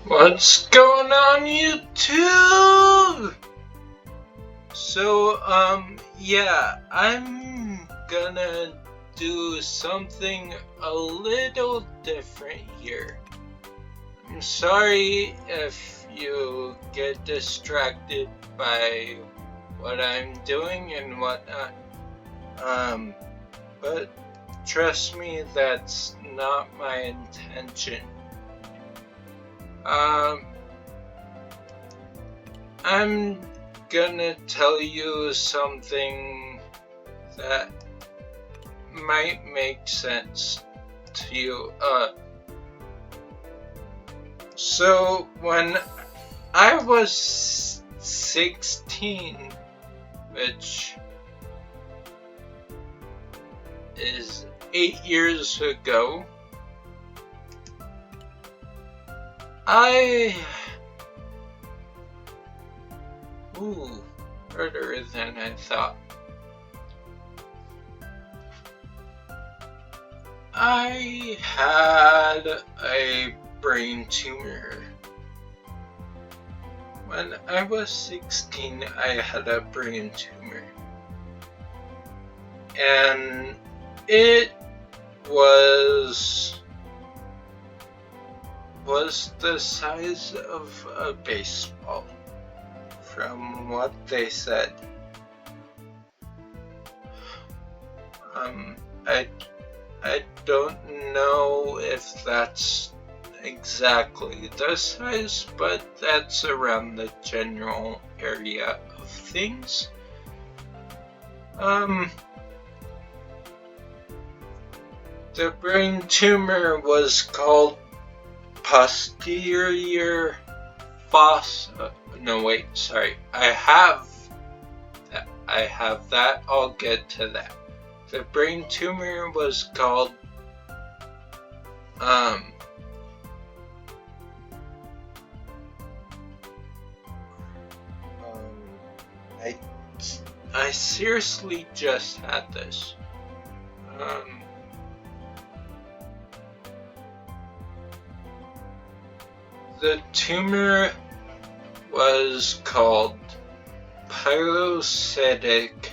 What's going on, YouTube? So, yeah, I'm gonna do something a little different here. I'm sorry if you get distracted by what I'm doing and whatnot. But trust me, that's not my intention. I'm gonna tell you something that might make sense to you. So when I was 16, which is 8 years ago, harder than I thought. I had a brain tumor. When I was 16, I had a brain tumor. And it was the size of a baseball, from what they said. I don't know if that's exactly the size, but that's around the general area of things. The brain tumor was called posterior fossa. No, wait, sorry. I have that. I'll get to that. The brain tumor was called I seriously just had this. The tumor was called pilocytic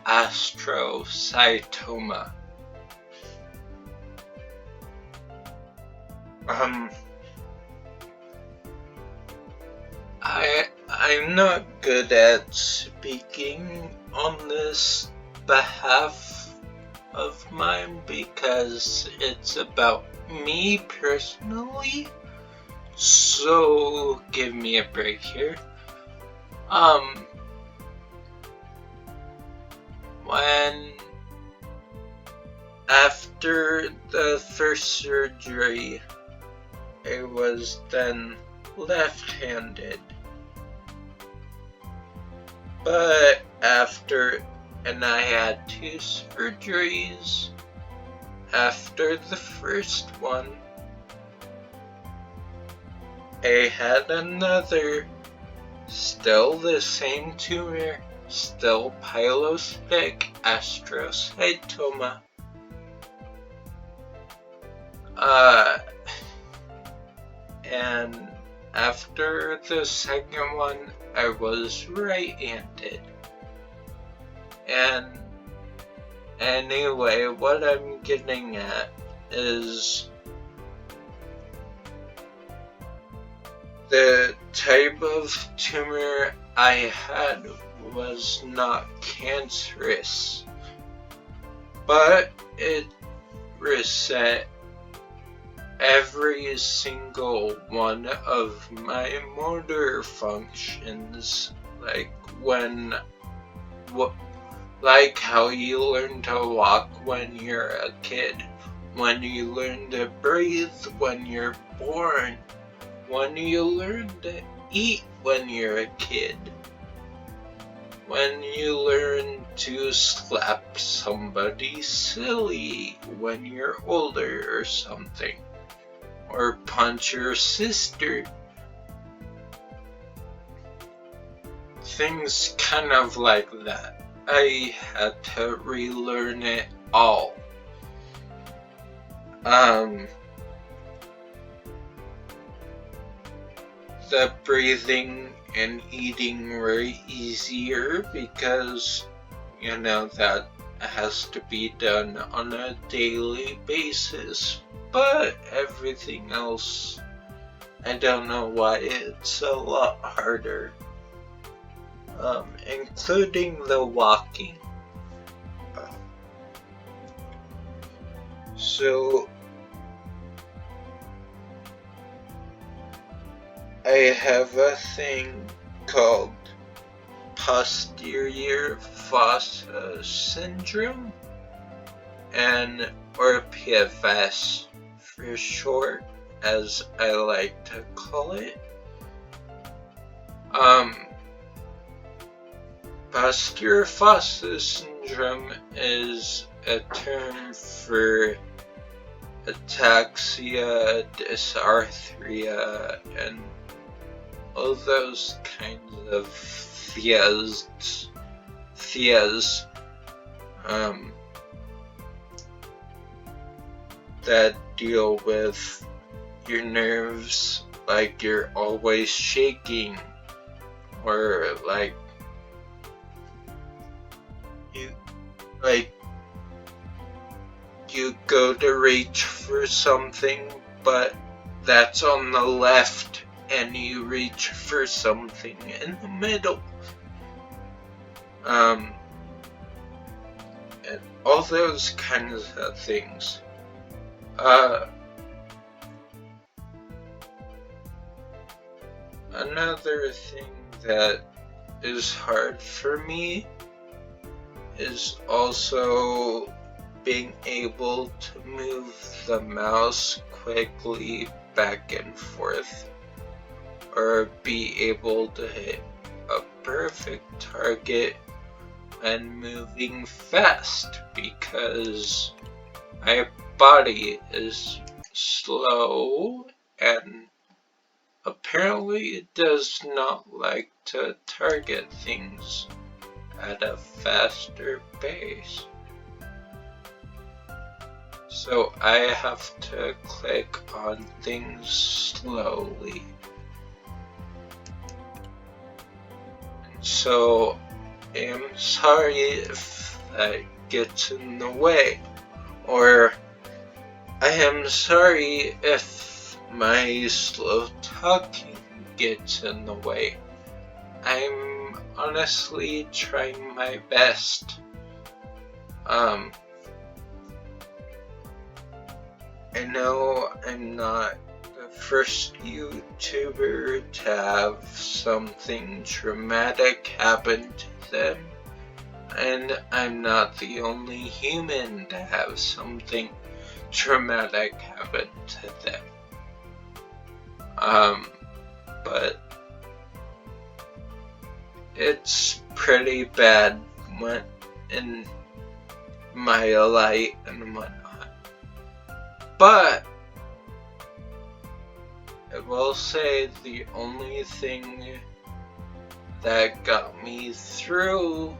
astrocytoma. I'm not good at speaking on this behalf of mine because it's about me personally, so give me a break here. When after the first surgery, I was then left-handed. But and I had 2 surgeries. After the first one, I had another, still the same tumor, still pilocytic astrocytoma. And after the second one, I was right-handed. And anyway, what I'm getting at is the type of tumor I had was not cancerous, but it reset every single one of my motor functions, like how you learn to walk when you're a kid, when you learn to breathe when you're born, when you learn to eat when you're a kid, when you learn to slap somebody silly when you're older or something, or punch your sister. Things kind of like that. I had to relearn it all. the breathing and eating were easier because, you know, that has to be done on a daily basis. But everything else, I don't know why it's a lot harder. Including the walking. So I have a thing called posterior fossa syndrome, and or PFS for short, as I like to call it. Posterior fossa syndrome is a term for ataxia, dysarthria, and all those kinds of theas that deal with your nerves, like you're always shaking, or like you go to reach for something, but that's on the left, and you reach for something in the middle. And all those kinds of things. Another thing that is hard for me is also being able to move the mouse quickly back and forth, or be able to hit a perfect target and moving fast, because my body is slow and apparently it does not like to target things at a faster pace. So I have to click on things slowly. So I'm sorry if that gets in the way, or I am sorry if my slow talking gets in the way. I'm honestly trying my best. I know I'm not the first YouTuber to have something traumatic happen to them, and I'm not the only human to have something traumatic happen to them. But it's pretty bad when in my light and whatnot. But I will say the only thing that got me through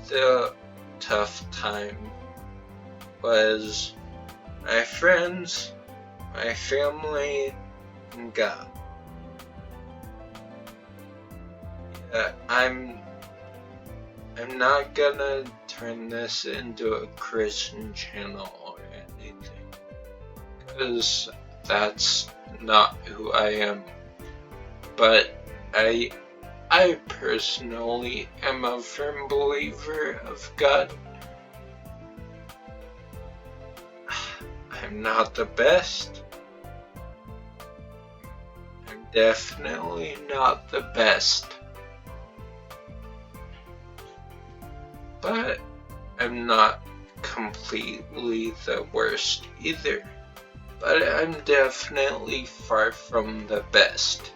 the tough time was my friends, my family, and God. Yeah, I'm not gonna turn this into a Christian channel or anything, because that's not who I am. But I personally am a firm believer of God. I'm not the best. I'm definitely not the best. But I'm not completely the worst either. But I'm definitely far from the best.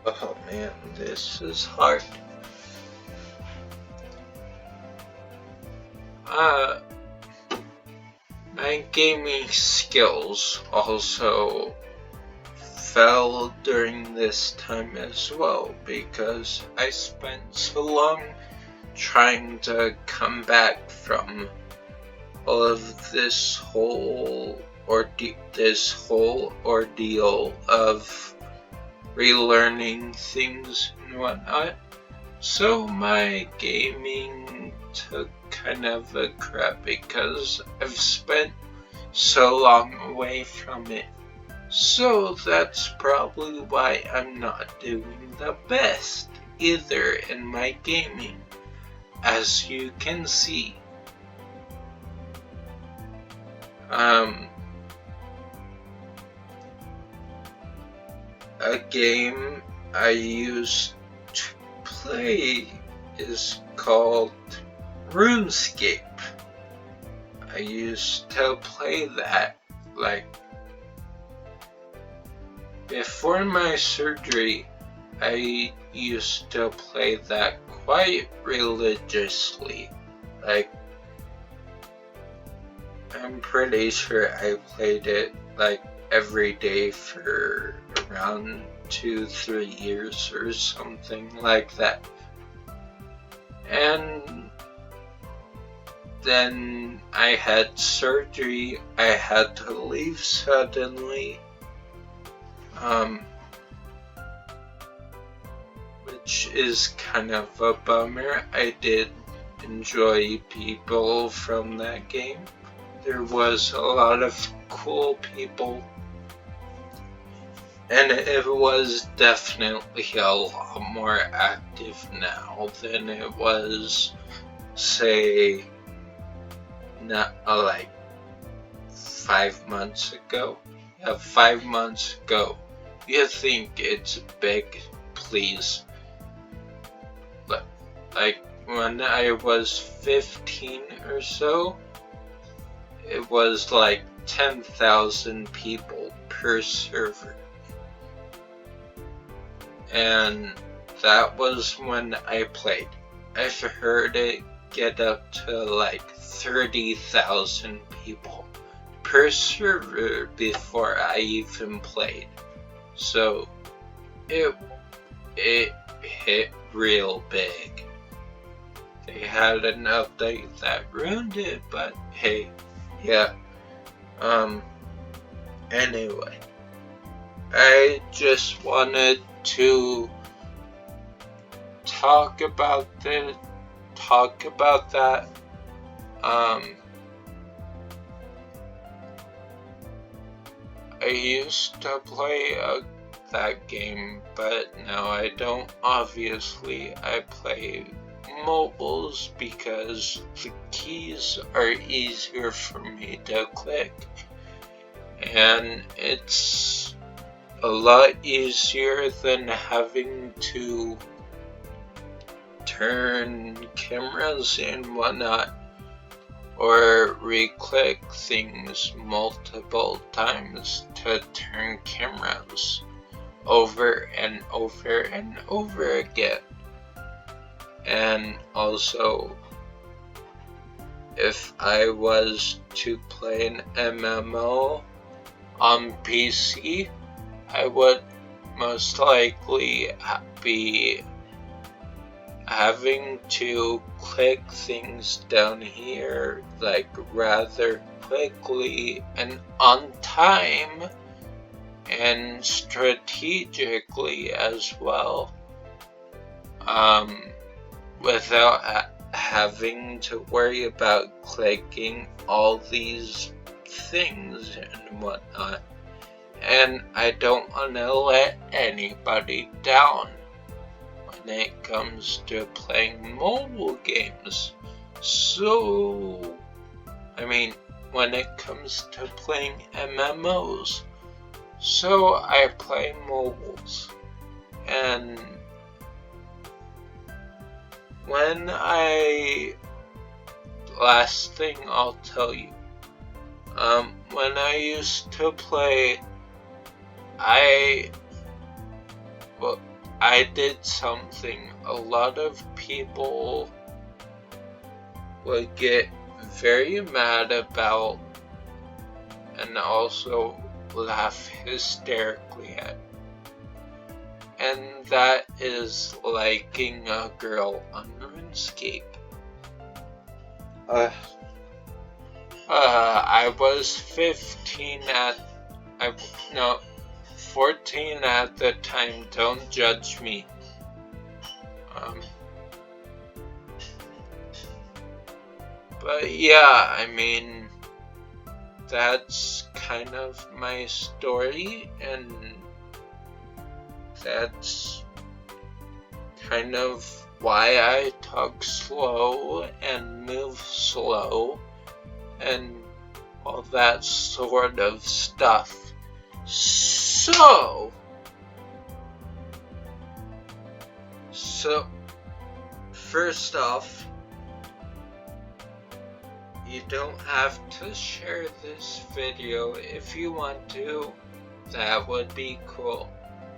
Oh man, this is hard. My gaming skills also fell during this time as well, because I spent so long trying to come back from all of this whole ordeal of relearning things and whatnot. So my gaming took kind of a crap because I've spent so long away from it. So that's probably why I'm not doing the best either in my gaming, as you can see. A game I used to play is called RuneScape. I used to play that like before my surgery. I used to play that quite religiously. Like, I'm pretty sure I played it like every day for around 2-3 years or something like that. And then I had surgery. I had to leave suddenly, which is kind of a bummer. I did enjoy people from that game. There was a lot of cool people, and it was definitely a lot more active now than it was, say, not like 5 months ago. Yeah, 5 months ago. You think it's big, please. Like when I was 15 or so, it was like 10,000 people per server. And that was when I played. I've heard it get up to like 30,000 people per server before I even played. So it hit real big. They had an update that ruined it, but hey, yeah. Anyway, I just wanted to talk about that. I used to play that game, but now I don't. Obviously, I play mobiles because the keys are easier for me to click, and it's a lot easier than having to turn cameras and whatnot, or re-click things multiple times to turn cameras over and over and over again. And also, if I was to play an MMO on PC, I would most likely be having to click things down here like rather quickly and on time and strategically as well, without having to worry about clicking all these things and whatnot. And I don't want to let anybody down when it comes to playing mobile games. So, I mean, when it comes to playing MMOs. So I play mobiles. And last thing I'll tell you, when I used to play, I did something a lot of people would get very mad about and also laugh hysterically at. and that is liking a girl on RuneScape. I was 14 at the time, don't judge me. But yeah, I mean, that's kind of my story, and that's kind of why I talk slow and move slow and all that sort of stuff. So first off, you don't have to share this video. If you want to, that would be cool.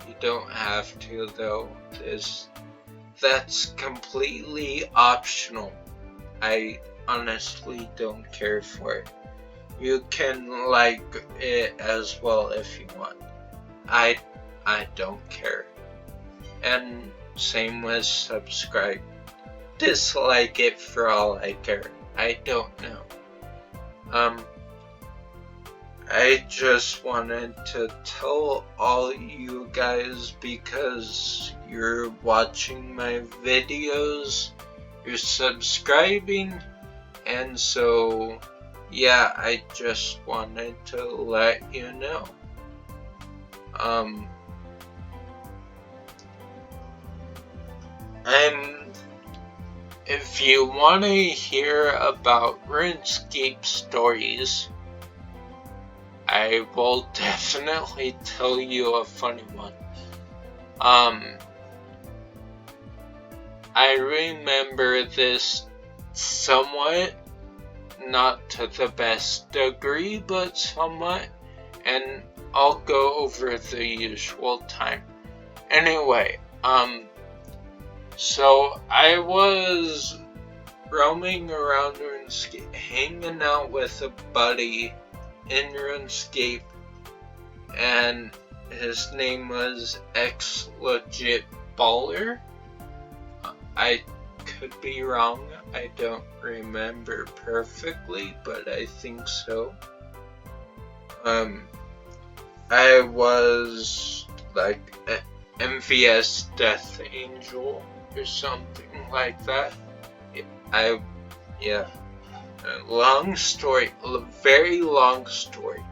You don't have to though. That's completely optional. I honestly don't care for it. You can like it as well if you want. I don't care. And same with subscribe. Dislike it for all I care. I don't know. I just wanted to tell all you guys, because you're watching my videos, you're subscribing, and so yeah, I just wanted to let you know. If you want to hear about RuneScape stories, I will definitely tell you a funny one. I remember this somewhat, not to the best degree, but somewhat, and I'll go over the usual time. Anyway, so I was roaming around RuneScape, hanging out with a buddy in RuneScape, and his name was Legit Baller. I could be wrong, I don't remember perfectly, but I think so. I was like MVS Death Angel or something like that. Long story, a very long story.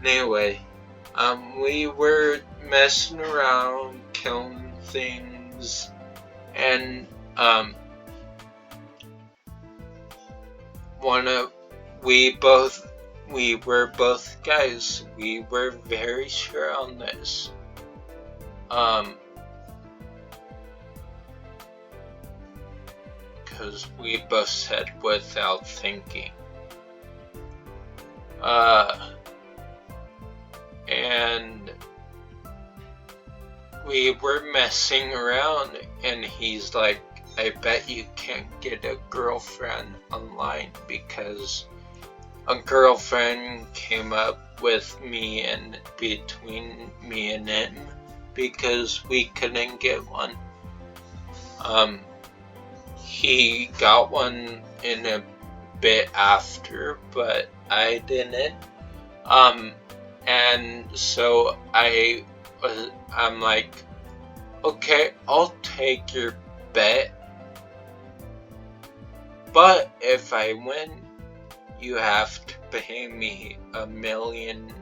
Anyway, we were messing around, killing things, and we were both guys. We were very sure on this. Because we both said without thinking. And we were messing around, and he's like, I bet you can't get a girlfriend online, because a girlfriend came up with me and between me and him because we couldn't get one. He got one in a bit after, but I didn't. And so I'm like, okay, I'll take your bet, but if I win, you have to pay me $1 million,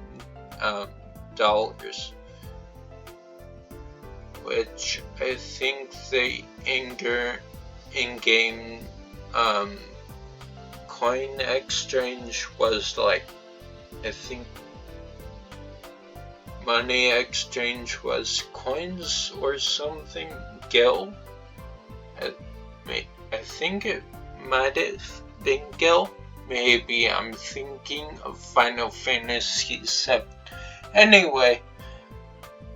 which I think the in-game coin exchange was like, I think money exchange was coins or something, gil. I think it might have been gil. Maybe I'm thinking of Final Fantasy VII. Anyway,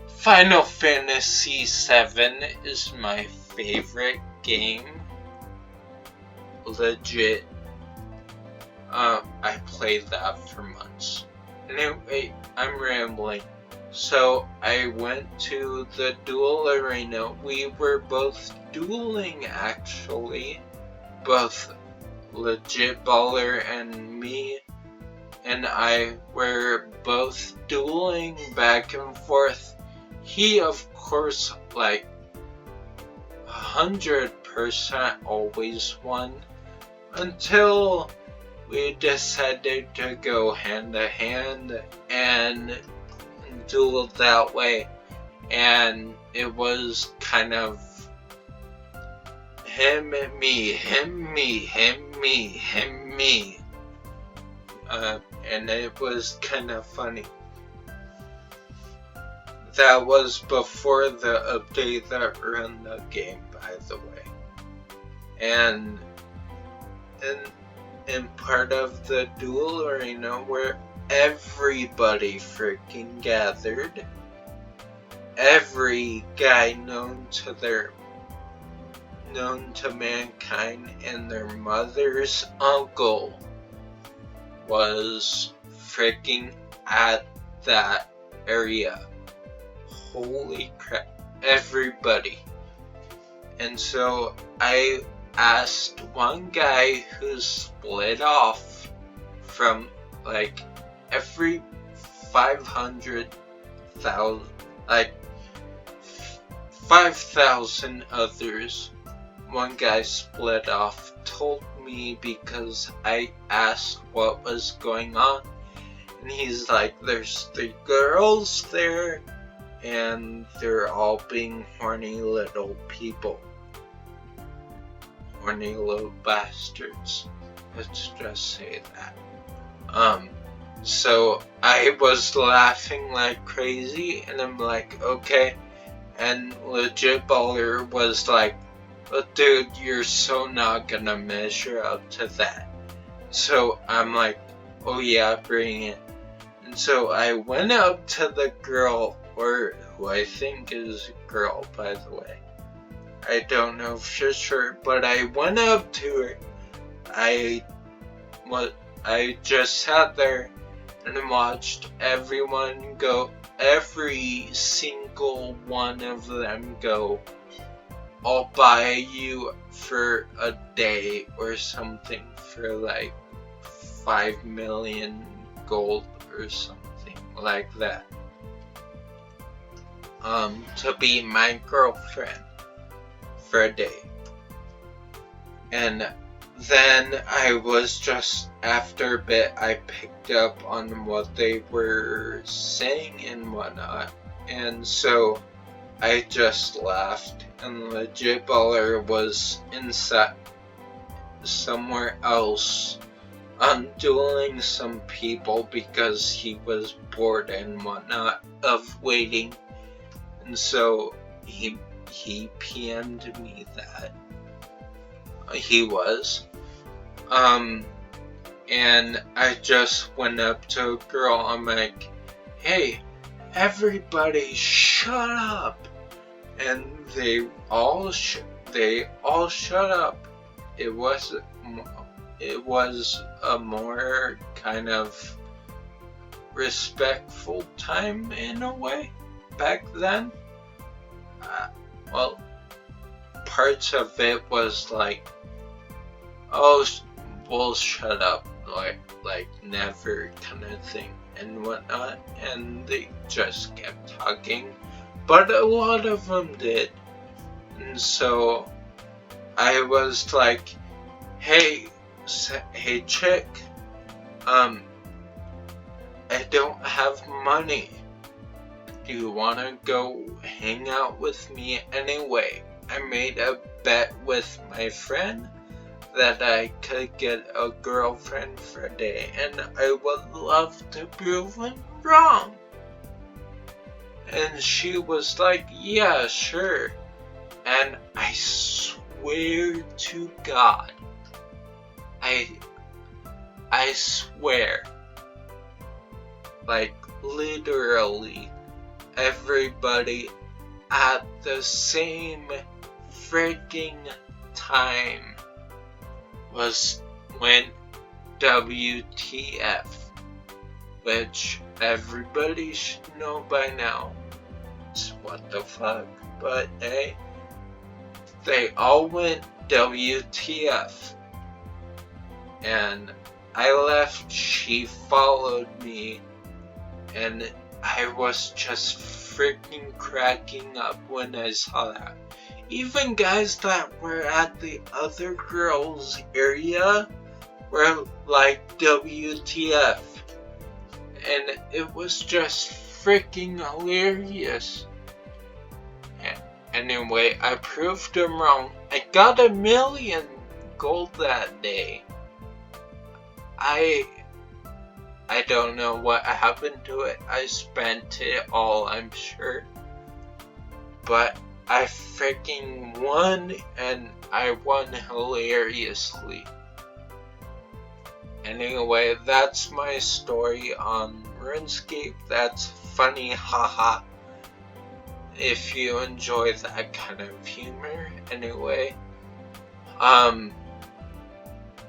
Final Fantasy VII is my favorite game. Legit. I played that for months. Anyway, I'm rambling. So I went to the duel arena. We were both dueling, actually. Both Legit Baller and me and I were both dueling back and forth. He, of course, like 100% always won until we decided to go hand to hand and duel that way, and it was kind of him and me, him, me, him, me, him, me, and it was kind of funny. That was before the update that ran the game, by the way, and in part of the duel arena where everybody freaking gathered. Every guy known to mankind and their mother's uncle was freaking at that area. Holy crap, everybody. And so I asked one guy who split off from like every 500,000, like 5,000 others. One guy split off, told me because I asked what was going on, and he's like, there's 3 girls there, and they're all being horny little people. Horny little bastards. Let's just say that. So I was laughing like crazy, and I'm like, okay. And Legit Baller was like, oh, dude, you're so not gonna measure up to that. So I'm like, oh yeah, bring it. And so I went up to the girl, or who I think is a girl, by the way. I don't know for sure, but I went up to her. I just sat there and watched everyone go, every single one of them go, I'll buy you for a day or something for like 5 million gold or something like that. To be my girlfriend for a day. And then I was just, after a bit, I picked up on what they were saying and whatnot. And so I just laughed, and Legit Baller was inside somewhere else dueling some people because he was bored and whatnot of waiting. And so he PM'd me that he was. And I just went up to a girl, I'm like, hey, everybody shut up. And they all shut up. It was a more kind of respectful time in a way back then. Well, parts of it was like, oh, well, shut up, like never kind of thing and whatnot, and they just kept talking, but a lot of them did. And so I was like, hey chick, I don't have money. Do you want to go hang out with me anyway? I made a bet with my friend that I could get a girlfriend for a day, and I would love to prove him wrong. And she was like, yeah, sure. And I swear to God, I swear, like literally everybody at the same freaking time went WTF, which Everybody should know by now. It's what the fuck, but hey, they all went WTF. And I left, she followed me, and I was just freaking cracking up when I saw that. Even guys that were at the other girls' area were like, WTF. And it was just freaking hilarious. Anyway, I proved them wrong. I got 1,000,000 gold that day. I don't know what happened to it. I spent it all, I'm sure. But I freaking won, and I won hilariously. Anyway, that's my story on RuneScape. That's funny, haha. If you enjoy that kind of humor, anyway.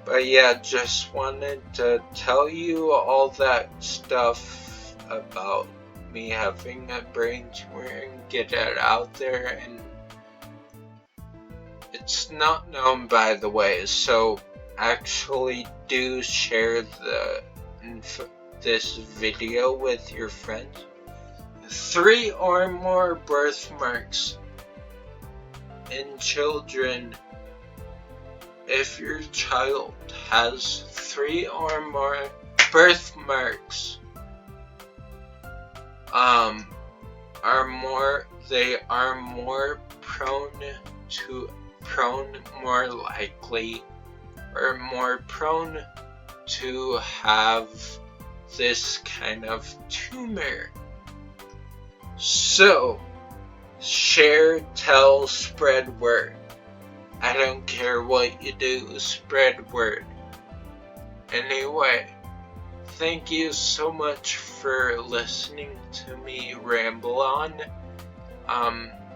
But yeah, just wanted to tell you all that stuff about me having a brain tumor and get it out there. And it's not known, by the way, so actually do share this video with your friends. 3 or more birthmarks in children. If your child has 3 or more birthmarks, they are more prone to have this kind of tumor. So, share, tell, spread word. I don't care what you do, spread word. Anyway, thank you so much for listening to me ramble on.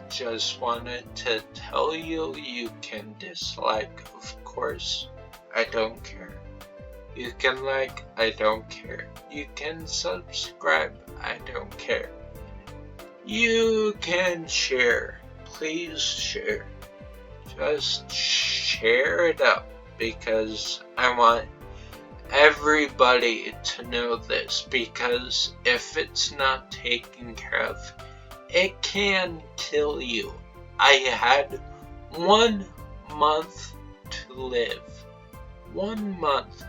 Just wanted to tell you, you can dislike, of course. I don't care. You can like, I don't care. You can subscribe, I don't care. You can share. Please share. Just share it up, because I want everybody to know this, because if it's not taken care of, it can kill you. I had 1 month to live. 1 month.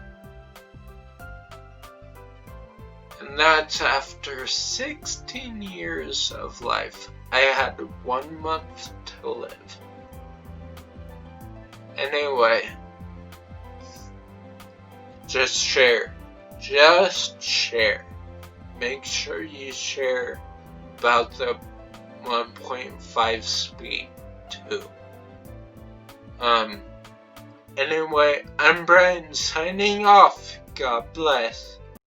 And that's after 16 years of life. I had 1 month to live. Anyway, just share. Just share. Make sure you share about the 1.5 speed too. Anyway, I'm Brian signing off. God bless.